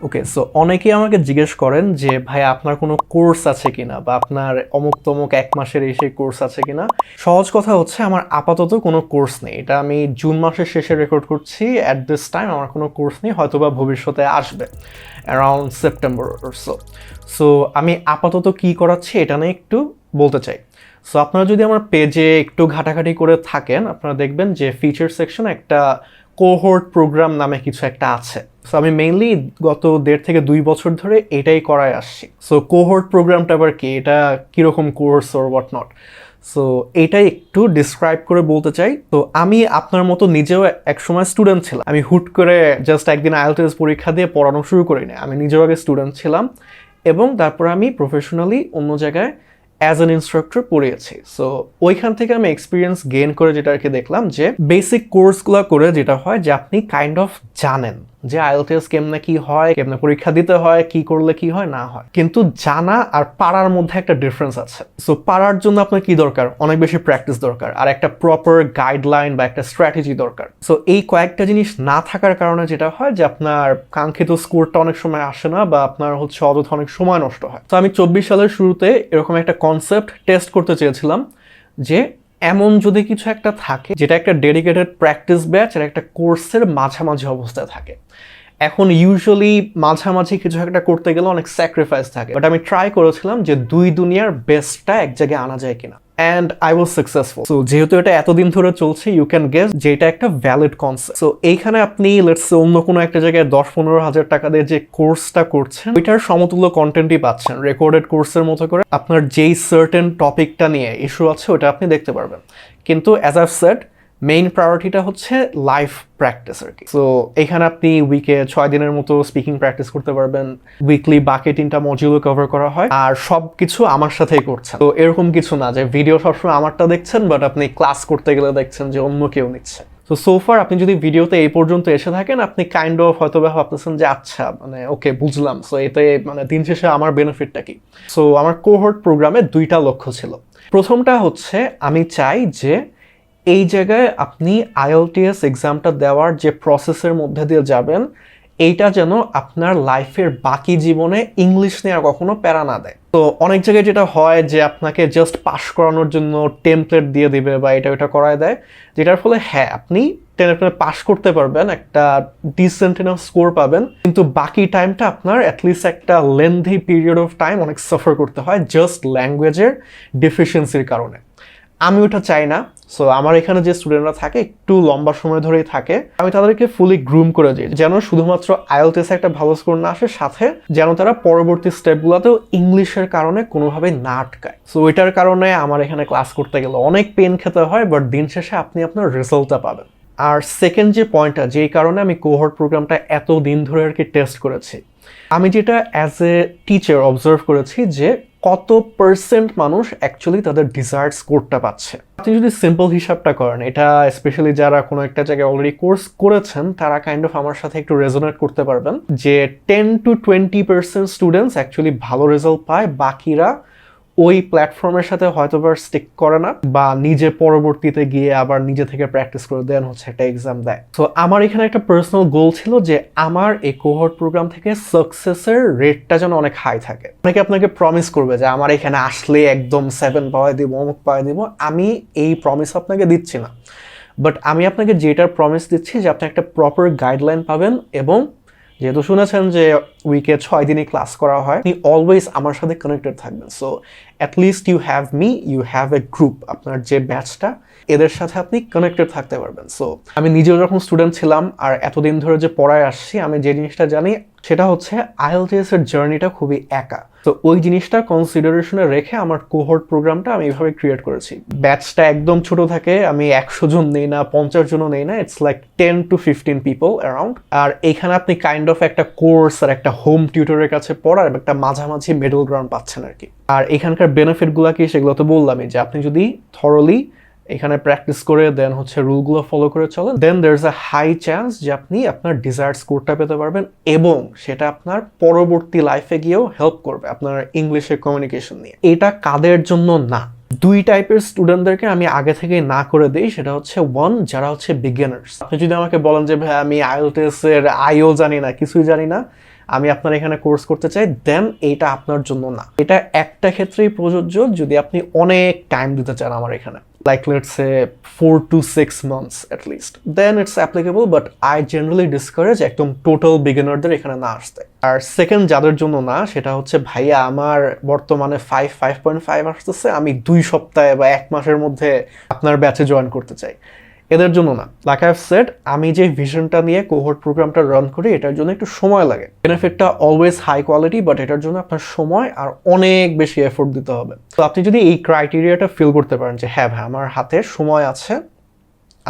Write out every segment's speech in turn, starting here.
ওকে, so অনেকেই আমাকে জিজ্ঞেস করেন যে ভাই আপনার কোনো কোর্স আছে কিনা বা আপনার অমুক তমুক 1 মাসের এই সেই কোর্স আছে কিনা। সহজ কথা হচ্ছে আমার আপাতত কোনো কোর্স নেই। এটা আমি জুন মাসের শেষে রেকর্ড করছি। অ্যাট দিস টাইম আমার কোনো কোর্স নেই, হয়তোবা ভবিষ্যতে আসবে around September or so. So আমি আপাতত কি করাচ্ছি এটা নিয়ে একটু বলতে চাই। সো আপনারা যদি আমার পেজে একটু ঘাটাঘাটি করে থাকেন, আপনারা দেখবেন যে ফিচার সেকশনে একটা কোহোর্ট প্রোগ্রাম নামে কিছু একটা আছে। সো আমি মেইনলি গত 1.5 থেকে 2 বছর ধরে এটাই করায় আসছি। সো কোহোর্ট প্রোগ্রামটা আবার কি, এটা কীরকম course or what not, so এইটাই একটু ডিসক্রাইব করে বলতে চাই। তো আমি আপনার মতো নিজেও একসময় স্টুডেন্ট ছিলাম। আমি হুট করে জাস্ট একদিন আইএলটিএস পরীক্ষা দিয়ে পড়ানো শুরু করি না, আমি নিজেও আগে স্টুডেন্ট ছিলাম এবং তারপর আমি প্রফেশনালি অন্য জায়গায় অ্যাজ অ্যান ইনস্ট্রাক্টর পড়িয়েছি। সো ওইখান থেকে আমি এক্সপিরিয়েন্স গেইন করে যেটা আর কি দেখলাম যে বেসিক কোর্সগুলো করে যেটা হয় যে আপনি কাইন্ড অফ জানেন যে আইএলটিএস কেমনে কি হয়, কেমনে পরীক্ষা দিতে হয়, কি করলে কি হয় না হয়, কিন্তু জানা আর পারার মধ্যে একটা ডিফারেন্স আছে। সো পারার জন্য আপনার কি দরকার, অনেক বেশি প্র্যাকটিস দরকার আর একটা প্রপার গাইডলাইন বা একটা স্ট্র্যাটেজি দরকার। সো এই কয়েকটা জিনিস না থাকার কারণে যেটা হয় যে আপনার কাঙ্ক্ষিত স্কোরটা অনেক সময় আসে না বা আপনার হচ্ছে অযথা অনেক সময় নষ্ট হয়। তো আমি 24 সালের শুরুতে এরকম একটা কনসেপ্ট টেস্ট করতে চেয়েছিলাম যে এমন যদি কিছু একটা থাকে যেটা একটা ডেডিকেটেড প্র্যাকটিস ব্যাচ আর একটা কোর্সের মাঝামাঝি অবস্থায় থাকে। এখন ইউজুয়ালি মাঝামাঝি কিছু একটা করতে গেলে অনেক স্যাক্রিফাইস থাকে, বাট আমি ট্রাই করেছিলাম যে দুই দুনিয়ার বেস্টটা এক জায়গায় আনা যায় কিনা, and I was successful. So যেহেতু এটা এতদিন ধরে চলছে, ইউ ক্যান গেস যে এটা একটা ভ্যালিড কনসেপ্ট। সো এইখানে আপনি লেটস অন্য কোনো একটা জায়গায় 10-15 হাজার টাকা দিয়ে যে কোর্সটা করছেন ওইটার সমতুল্য কন্টেন্টই পাচ্ছেন রেকর্ডেড কোর্সের মতো করে। আপনার যেই সার্টেন টপিকটা নিয়ে ইস্যু আছে ওটা আপনি দেখতে পারবেন, কিন্তু অ্যাজ আইভ সেড মেইন প্রায়োরিটিটা হচ্ছে লাইভ প্র্যাকটিস আর কি। সো এখানে আপনি উইকে 6 দিনের মতো স্পিকিং প্র্যাকটিস করতে পারবেন। উইকলি বাকি 3টা মডিউলও কভার করা হয় আর সব কিছু আমার সাথেই করছেন। তো এরকম কিছু না যে ভিডিও সবসময় আমারটা দেখছেন বাট আপনি ক্লাস করতে গেলে দেখছেন যে অন্য কেউ নিচ্ছে। তো সোফার আপনি যদি ভিডিওতে এই পর্যন্ত এসে থাকেন, আপনি কাইন্ড অফ হয়তো ভাবতেছেন যে আচ্ছা মানে ওকে বুঝলাম, সো এতে মানে দিন শেষে আমার বেনিফিটটা কি। সো আমার কোহর্ট প্রোগ্রামে 2টা লক্ষ্য ছিল। প্রথমটা হচ্ছে আমি চাই যে এই জায়গায় আপনি আইএলটিএস এক্সামটা দেওয়ার যে প্রসেসের মধ্যে দিয়ে যাবেন এইটা যেন আপনার লাইফের বাকি জীবনে ইংলিশ নিয়ে আর কখনো প্যারা না দেয়। তো অনেক জায়গায় যেটা হয় যে আপনাকে জাস্ট পাস করানোর জন্য টেমপ্লেট দিয়ে দিবে বা এটা ওটা করায় দেয়, যেটার ফলে হ্যাঁ আপনি টেনে পাস করতে পারবেন, একটা ডিসেন্ট এনাফ স্কোর পাবেন, কিন্তু বাকি টাইমটা আপনার অ্যাটলিস্ট একটা লেন্থি পিরিয়ড অফ টাইম অনেক সাফার করতে হয় জাস্ট ল্যাঙ্গুয়েজের ডেফিসিয়েন্সির কারণে। আমি ওটা চাই না। সো আমার এখানে যে স্টুডেন্টরা থাকে একটু লম্বা সময় ধরেই থাকে, আমি তাদেরকে ফুলি গ্রুম করে দিই যেন শুধুমাত্র আইএলটিএস একটা ভালো স্কোর না আসে, সাথে যেন তারা পরবর্তী স্টেপগুলোতেও ইংলিশের কারণে কোনোভাবে না আটকায়। সো ওইটার কারণে আমার এখানে ক্লাস করতে গেলে অনেক পেন খেতে হয়, বাট দিন শেষে আপনি আপনার রেজাল্টটা পাবেন। আর সেকেন্ড যে পয়েন্টটা, যেই কারণে আমি কোহর্ট প্রোগ্রামটা এত দিন ধরে আর কি টেস্ট করেছি, আমি যেটা অ্যাজ এ টিচার অবজার্ভ করেছি যে কত পার্সেন্ট মানুষ অ্যাকচুয়ালি তাদের ডিজায়ার্ড স্কোরটা পাচ্ছে। আপনি যদি সিম্পল হিসাবটা করেন, এটা স্পেশালি যারা কোনো একটা জায়গায় অলরেডি কোর্স করেছেন তারা কাইন্ড অফ আমার সাথে একটু রেজোনেট করতে পারবেন যে 10-20% স্টুডেন্টস অ্যাকচুয়ালি ভালো রেজাল্ট পায়, বাকিরা ওই প্ল্যাটফর্মের সাথে হয়তো বা স্টিক করে না বা নিজে পরবর্তীতে গিয়ে আবার নিজে থেকে প্র্যাকটিস করে দেন হচ্ছে একটা এক্সাম দেয়। তো আমার এখানে একটা পার্সোনাল গোল ছিল যে আমার এই কোহর্ট প্রোগ্রাম থেকে সাকসেসের রেটটা যেন অনেক হাই থাকে। অনেকে আপনাকে প্রমিস করবে যে আমার এখানে আসলে একদম 7 পাওয়াই দিব, অমুক পাওয়াই দিব, আমি এই প্রমিস আপনাকে দিচ্ছি না, বাট আমি আপনাকে যেটার প্রমিস দিচ্ছি যে আপনি একটা প্রপার গাইডলাইন পাবেন এবং যেহেতু শুনেছেন যে উইকে 6 দিনই ক্লাস করা হয়, আপনি অলওয়েজ আমার সাথে কানেক্টেড থাকবেন। So at least you have me, you have a group, আপনার যে ব্যাচটা এদের সাথে আপনি কানেক্টেড থাকতে পারবেন। সো আমি নিজেও যখন স্টুডেন্ট ছিলাম আর এতদিন ধরে যে পড়ায় আসছি, আমি যে জিনিসটা জানি সেটা হচ্ছে আইএলটিএস এর জার্নিটা খুবই একা। তো ওই জিনিসটা কনসিডারেশনে রেখে আমার কোহর্ট প্রোগ্রামটা আমি এইভাবে ক্রিয়েট করেছি। ব্যাচটা একদম ছোট থাকে, আমি 100 জন নেই না, 50 জনও নেই না, ইটস লাইক 10-15 পিপল অ্যারাউন্ড। আর এইখানে আপনি কাইন্ড অফ একটা কোর্স আর একটা হোম টিউটরের কাছে পড়ার একটা মাঝামাঝি মিডল গ্রাউন্ড পাচ্ছেন আর কি। আর এখানকার বেনিফিটগুলো কি সেগুলো তো বললামই, যে আপনি যদি থরলি এখানে প্র্যাকটিস করে দেন হচ্ছে রুলগুলো ফলো করে চলেন, then there is a high chance যে আপনি আপনার ডিজায়ার্ড স্কোরটা পেতে পারবেন এবং সেটা আপনার পরবর্তী লাইফে গিয়েও হেল্প করবে আপনার ইংলিশের কমিউনিকেশন নিয়ে। এটা কাদের জন্য না, 2 টাইপের স্টুডেন্টদেরকে আমি আগে থেকে না করে দিই। সেটা হচ্ছে 1, যারা হচ্ছে বিগিনার্স। আপনি যদি আমাকে বলেন যে ভাই আমি আইএলটিএস এর আইও জানি না, কিছুই জানি না, আমি আপনার এখানে কোর্স করতে চাই, দেন এইটা আপনার জন্য না। এটা একটা ক্ষেত্রেই প্রযোজ্য যদি আপনি অনেক টাইম দিতে চান আমার এখানে, like let's say 4 to 6 months at least, then it's applicable, but I generally discourage একদম টোটাল বিগিনারদের এখানে না আসতে। আর সেকেন্ড যাদের জন্য না, সেটা হচ্ছে ভাইয়া আমার বর্তমানে 5.5 আসতেছে, আমি 2 সপ্তাহে বা 1 মাসের মধ্যে আপনার ব্যাচে জয়েন করতে চাই, এদের জন্য না। লাইক আই হ্যাভ সেড, আমি যে ভিশনটা নিয়ে কোহর্ট প্রোগ্রামটা রান করি এটার জন্য একটু সময় লাগে। বেনিফিটটা অলওয়েজ হাই কোয়ালিটি, বাট এটার জন্য আপনার সময় আর অনেক বেশি এফোর্ট দিতে হবে। তো আপনি যদি এই ক্রাইটেরিয়াটা ফিল করতে পারেন যে হ্যাঁ ভাই আমার হাতে সময় আছে,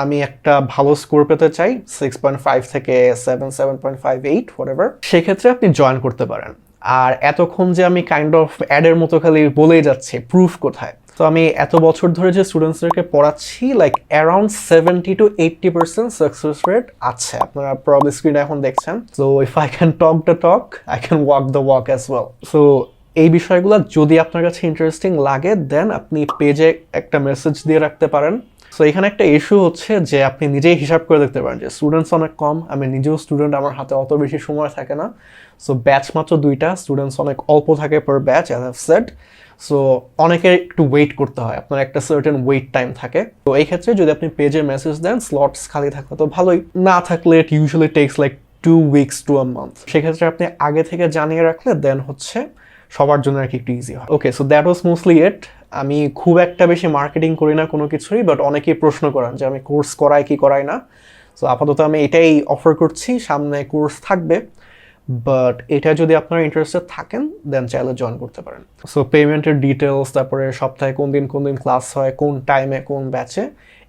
আমি একটা ভালো স্কোর পেতে চাই 6.5 থেকে 7.5 8 হোয়াটএভার, সেক্ষেত্রে আপনি জয়েন করতে পারেন। আর এতক্ষণ যে আমি কাইন্ড অফ অ্যাডের মতো খালি বলেই যাচ্ছি প্রুফ কোথায়, তো আমি এত বছর ধরে যে স্টুডেন্টসদেরকে পড়াচ্ছি like around 70 to 80% success rate আছে, আপনারা প্রবলি স্ক্রিনে এখন দেখছেন। So if I can talk the talk, I can walk the walk as well. So এই বিষয়গুলো যদি আপনার কাছে ইন্টারেস্টিং লাগে, দেন আপনি পেজে একটা মেসেজ দিয়ে রাখতে পারেন। সো এখানে একটা ইস্যু হচ্ছে যে আপনি নিজেই হিসাব করে দেখতে পারেন যে স্টুডেন্টস অনেক কম, আমি নিজেও স্টুডেন্ট, আমার হাতে অত বেশি সময় থাকে না। সো ব্যাচ মাত্র 2টা, স্টুডেন্টস অনেক অল্প থাকে per batch, as I've said. So অনেকে একটু ওয়েট করতে হয়, আপনার একটা সার্টেন ওয়েট টাইম থাকে। তো এই ক্ষেত্রে যদি আপনি পেজে মেসেজ দেন, স্লটস খালি থাকলে তো ভালোই, না থাকলে it usually takes like 2 weeks to a month। সেক্ষেত্রে আপনি আগে থেকে জানিয়ে রাখলে দেন হচ্ছে সবার জন্য আর কি একটু ইজি হয়। ওকে, সো দ্যাট ওয়াজ মোস্টলি ইট। আমি খুব একটা বেশি মার্কেটিং করি না কোনো কিছুই, বাট অনেকেই প্রশ্ন করেন যে আমি কোর্স করাই কি করাই না। সো আপাতত আমি এটাই অফার করছি, সামনে কোর্স থাকবে, বাট এটা যদি আপনারা ইন্টারেস্টেড থাকেন দেন চাইলে জয়েন করতে পারেন। সো পেমেন্টের ডিটেলস, তারপরে সপ্তাহে কোন দিন ক্লাস হয়, কোন টাইমে কোন ব্যাচে,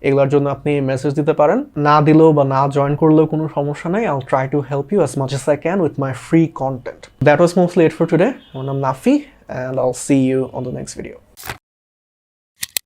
এগুলোর জন্য আপনি মেসেজ দিতে পারেন। না দিলেও বা না জয়েন করলেও কোনো সমস্যা নেই, I'll try to help you as much as I can with my free content. That was mostly it for today. আমার নাম Nafi, and I'll see you on the next video.